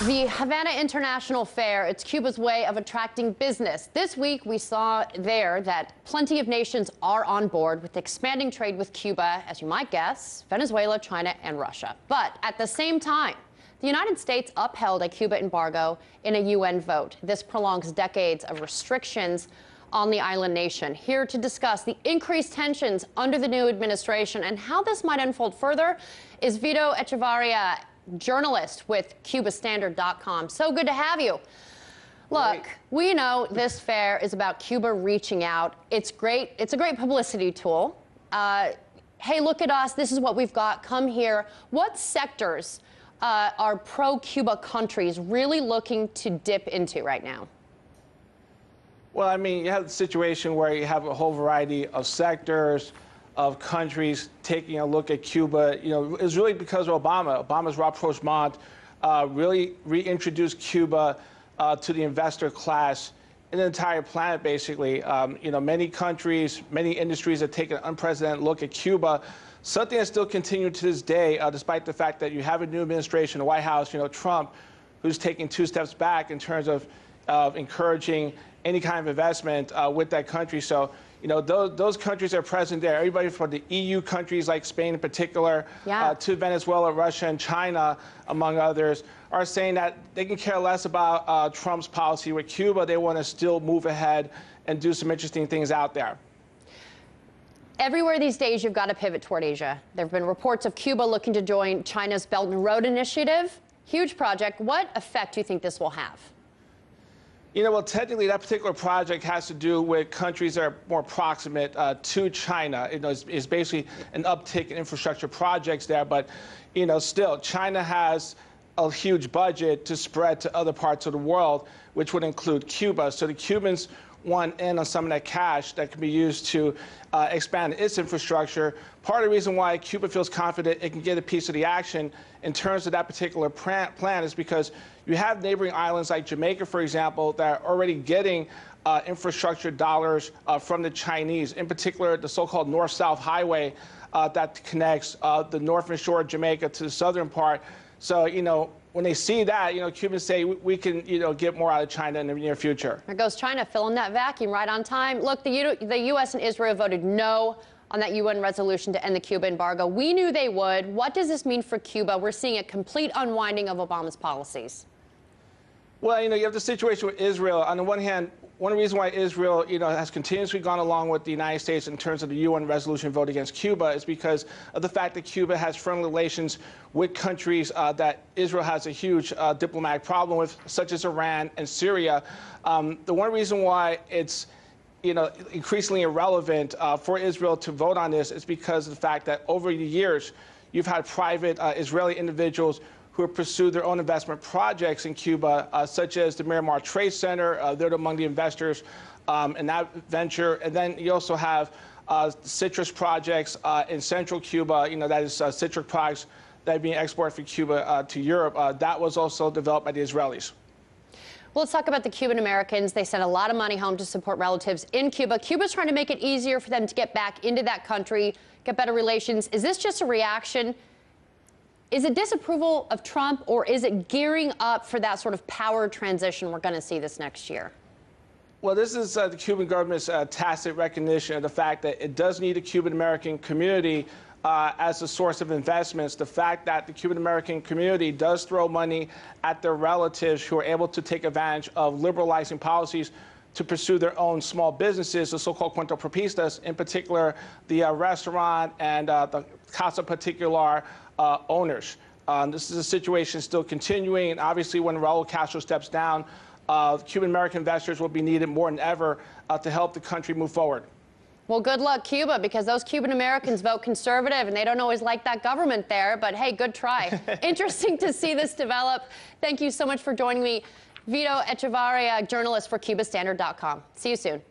The Havana International Fair, it's Cuba's way of attracting business. This week, we saw there that plenty of nations are on board with expanding trade with Cuba, as you might guess, Venezuela, China, and Russia. But at the same time, the United States upheld a Cuba embargo in a UN vote. This prolongs decades of restrictions on the island nation. Here to discuss the increased tensions under the new administration and how this might unfold further is Vito Echevarria, journalist with CubaStandard's. So good to have you. Look, we know this fair is about Cuba reaching out. It's great. It's a great publicity tool. Hey, look at us. This is what we've got. Come here. What sectors are pro-Cuba countries really looking to dip into right now? Well, I mean, you have the situation where you have a whole variety of sectors, of countries taking a look at Cuba. You know, it's really because of Obama. Obama's rapprochement really reintroduced Cuba to the investor class in the entire planet, basically. You know, many countries, many industries have taken an unprecedented look at Cuba, something that's still continuing to this day, despite the fact that you have a new administration, the White House, you know, Trump, who's taking 2 steps back in terms of encouraging any kind of investment with that country. So, you know, those countries are present there. Everybody from the EU countries, like Spain in particular, to Venezuela, Russia, and China, among others, are saying that they can care less about Trump's policy with Cuba. They want to still move ahead and do some interesting things out there. Everywhere these days, you've got to pivot toward Asia. There have been reports of Cuba looking to join China's Belt and Road Initiative. Huge project. What effect do you think this will have? You know, well, technically, that particular project has to do with countries that are more proximate to China. You know, it's basically an uptick in infrastructure projects there. But, you know, still, China has a huge budget to spread to other parts of the world, which would include Cuba. So the Cubans want in on some of that cash that can be used to expand its infrastructure. Part of the reason why Cuba feels confident it can get a piece of the action in terms of that particular plan is because you have neighboring islands like Jamaica, for example, that are already getting infrastructure dollars from the Chinese, in particular the so-called North-South Highway that connects the northern shore of Jamaica to the southern part. So, you know, when they see that, you know, Cubans say we can, you know, get more out of China in the near future. There goes China, filling that vacuum right on time. Look, the U.S. and Israel voted no on that UN resolution to end the Cuba embargo. We knew they would. What does this mean for Cuba? We're seeing a complete unwinding of Obama's policies. Well, you know, you have the situation with Israel. On the one hand, one reason why Israel, you know, has continuously gone along with the United States in terms of the UN resolution vote against Cuba is because of the fact that Cuba has friendly relations with countries that Israel has a huge diplomatic problem with, such as Iran and Syria. The one reason why it's, you know, increasingly irrelevant for Israel to vote on this is because of the fact that over the years, you've had private Israeli individuals who have pursued their own investment projects in Cuba, such as the Miramar Trade Center. They're among the investors in that venture. And then you also have citrus projects in central Cuba, you know, that is citric products that are being exported from Cuba to Europe. That was also developed by the Israelis. Well, let's talk about the Cuban Americans. They sent a lot of money home to support relatives in Cuba. Cuba's trying to make it easier for them to get back into that country, get better relations. Is this just a reaction? Is it disapproval of Trump, or is it gearing up for that sort of power transition we're going to see this next year? Well, this is the Cuban government's tacit recognition of the fact that it does need a Cuban-American community as a source of investments. The fact that the Cuban-American community does throw money at their relatives who are able to take advantage of liberalizing policies to pursue their own small businesses, the so-called cuento propistas, in particular the restaurant and the Casa Particular owners. This is a situation still continuing, and obviously when Raul Castro steps down, Cuban-American investors will be needed more than ever to help the country move forward. Well, good luck, Cuba, because those Cuban Americans vote conservative, and they don't always like that government there, but hey, good try. Interesting to see this develop. Thank you so much for joining me. Vito Echevarria, journalist for CubaStandard.com. See you soon.